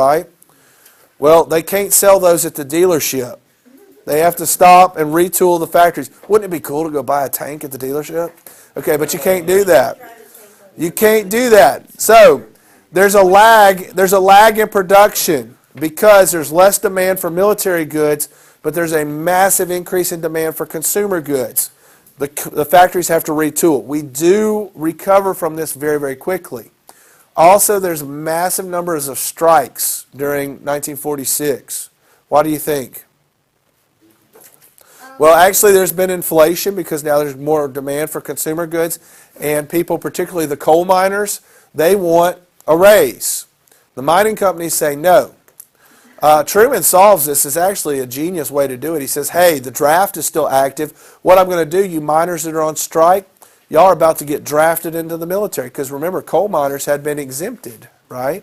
right? Well, they can't sell those at the dealership. They have to stop and retool the factories. Wouldn't it be cool to go buy a tank at the dealership? Okay, but you can't do that. You can't do that. So there's a lag. There's a lag in production because there's less demand for military goods, but there's a massive increase in demand for consumer goods. The factories have to retool. We do recover from this very, very quickly. Also, there's massive numbers of strikes during 1946. Why do you think? Well, actually, there's been inflation because now there's more demand for consumer goods, and people, particularly the coal miners, they want a raise. The mining companies say no. Truman solves this. It's actually a genius way to do it. He says, hey, the draft is still active. What I'm going to do, you miners that are on strike, y'all are about to get drafted into the military. Because remember, coal miners had been exempted, right?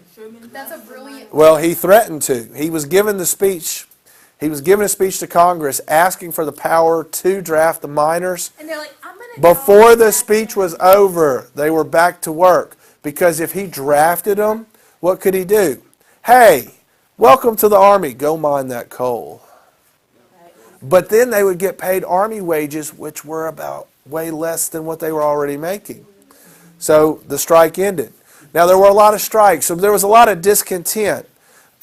That's a brilliant... Well, he threatened to. He was given the speech. He was giving a speech to Congress asking for the power to draft the miners. And they're like, I'm going to... Before the speech was over, they were back to work. Because if he drafted them, what could he do? Hey, welcome to the Army. Go mine that coal. But then they would get paid Army wages, which were about way less than what they were already making. So the strike ended. Now, there were a lot of strikes, so there was a lot of discontent,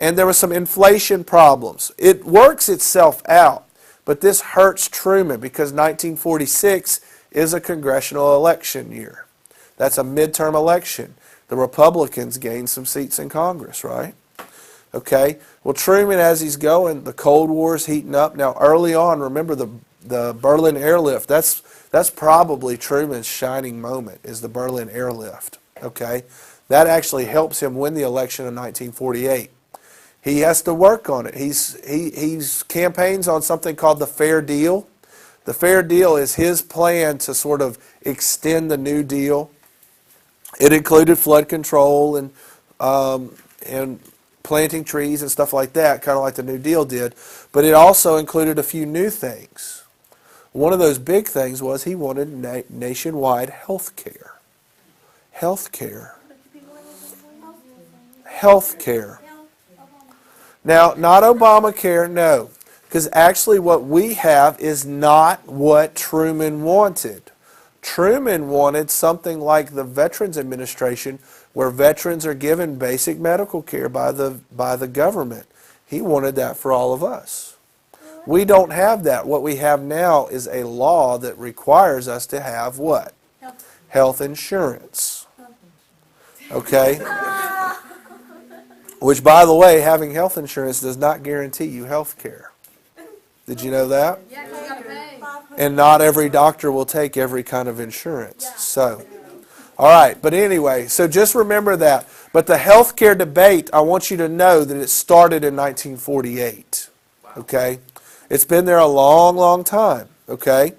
and there was some inflation problems. It works itself out, but this hurts Truman because 1946 is a congressional election year. That's a midterm election. The Republicans gained some seats in Congress, right? Okay. Well, Truman, as he's going, the Cold War is heating up. Now, early on, remember the Berlin airlift. That's probably Truman's shining moment, is the Berlin airlift. Okay. That actually helps him win the election in 1948. He has to work on it. He's campaigns on something called the Fair Deal. The Fair Deal is his plan to sort of extend the New Deal. It included flood control and planting trees and stuff like that, kind of like the New Deal did. But it also included a few new things. One of those big things was he wanted nationwide health care. Health care. Health care. Now, not Obamacare, no. Because actually what we have is not what Truman wanted. Truman wanted something like the Veterans Administration, where veterans are given basic medical care by the government. He wanted that for all of us. We don't have that. What we have now is a law that requires us to have what? Health insurance. Okay? Which, by the way, having health insurance does not guarantee you health care. Did you know that? Yeah, you got to pay. And not every doctor will take every kind of insurance. So, all right. But anyway, so just remember that. But the health care debate, I want you to know that it started in 1948. Okay? It's been there a long, long time. Okay?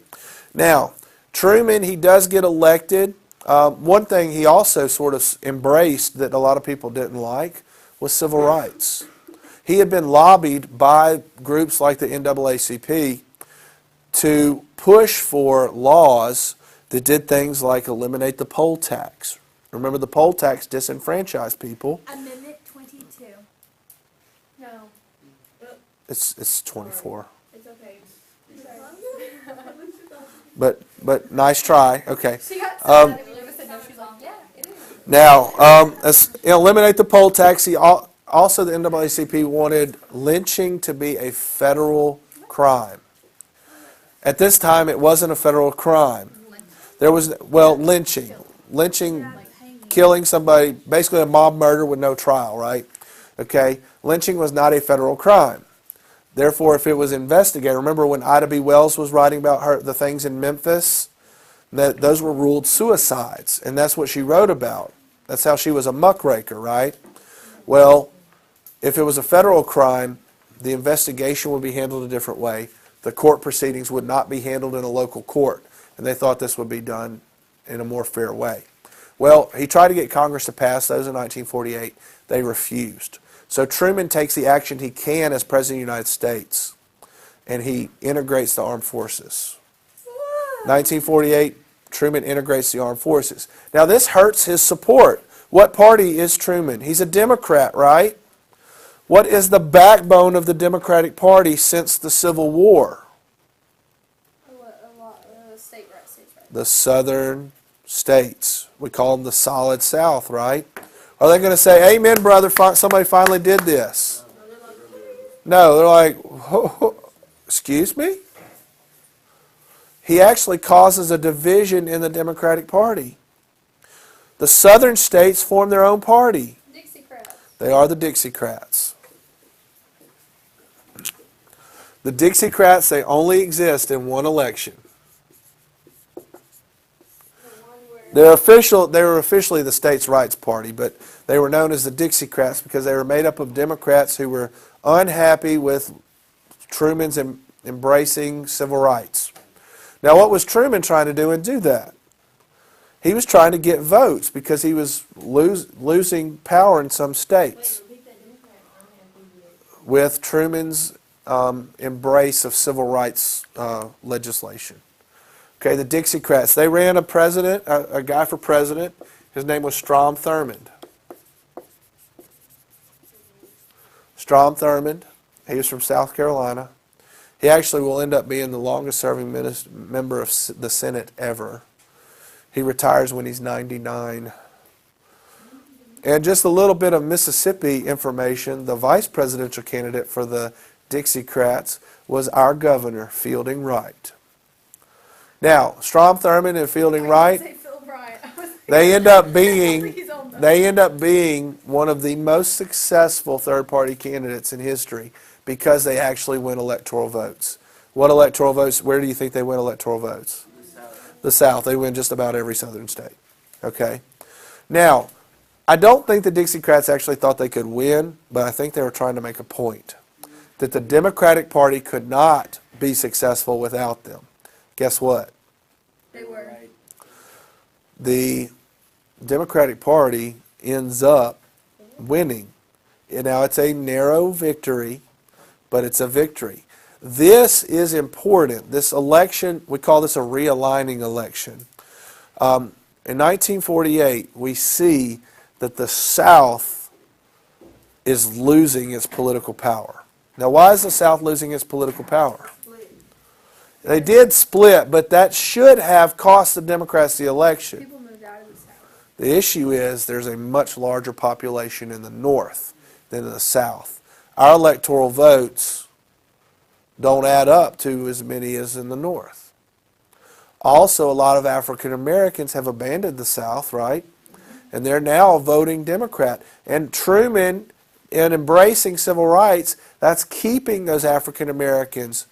Now, Truman, he does get elected. One thing he also sort of embraced that a lot of people didn't like was civil rights. He had been lobbied by groups like the NAACP to push for laws that did things like eliminate the poll tax. Remember, the poll tax disenfranchised people. Amendment 22. No. It's 24. It's okay. But nice try. Okay. She got so mad at me. Luna said no. She's like, yeah, it is. Now, eliminate the poll tax. Also, the NAACP wanted lynching to be a federal crime. At this time, it wasn't a federal crime. There was, well, lynching. Lynching, killing somebody, basically a mob murder with no trial, right? Okay? Lynching was not a federal crime. Therefore, if it was investigated, remember when Ida B. Wells was writing about the things in Memphis? That those were ruled suicides, and that's what she wrote about. That's how she was a muckraker, right? Well, if it was a federal crime, the investigation would be handled a different way. The court proceedings would not be handled in a local court, and they thought this would be done in a more fair way. Well, he tried to get Congress to pass those in 1948. They refused. So Truman takes the action he can as President of the United States, and he integrates the armed forces. 1948, Truman integrates the armed forces. Now, this hurts his support. What party is Truman? He's a Democrat, right? What is the backbone of the Democratic Party since the Civil War? State rights. The southern states. We call them the Solid South, right? Are they going to say, amen, brother, somebody finally did this? No, they're like, excuse me? He actually causes a division in the Democratic Party. The southern states form their own party. Dixiecrats. They are the Dixiecrats. The Dixiecrats, they only exist in one election. They were officially the States' Rights Party, but they were known as the Dixiecrats because they were made up of Democrats who were unhappy with Truman's embracing civil rights. Now, what was Truman trying to do and do that? He was trying to get votes because he was losing power in some states with Truman's embrace of civil rights legislation. Okay, the Dixiecrats, they ran a guy for president. His name was Strom Thurmond. Strom Thurmond, he was from South Carolina. He actually will end up being the longest serving member of the Senate ever. He retires when he's 99. And just a little bit of Mississippi information, the vice presidential candidate for the Dixiecrats was our governor, Fielding Wright. Now, Strom Thurmond and Fielding Wright, they end up being one of the most successful third-party candidates in history because they actually win electoral votes. What electoral votes? Where do you think they win electoral votes? The South. They win just about every southern state. Okay. Now, I don't think the Dixiecrats actually thought they could win, but I think they were trying to make a point that the Democratic Party could not be successful without them. Guess what? They were. The Democratic Party ends up winning. And now, it's a narrow victory, but it's a victory. This is important. This election, we call this a realigning election. In 1948, we see that the South is losing its political power. Now, why is the South losing its political power? They did split, but that should have cost the Democrats the election. People moved out of the South. The issue is there's a much larger population in the North than in the South. Our electoral votes don't add up to as many as in the North. Also, a lot of African Americans have abandoned the South, right? And they're now voting Democrat. And Truman, in embracing civil rights, that's keeping those African Americans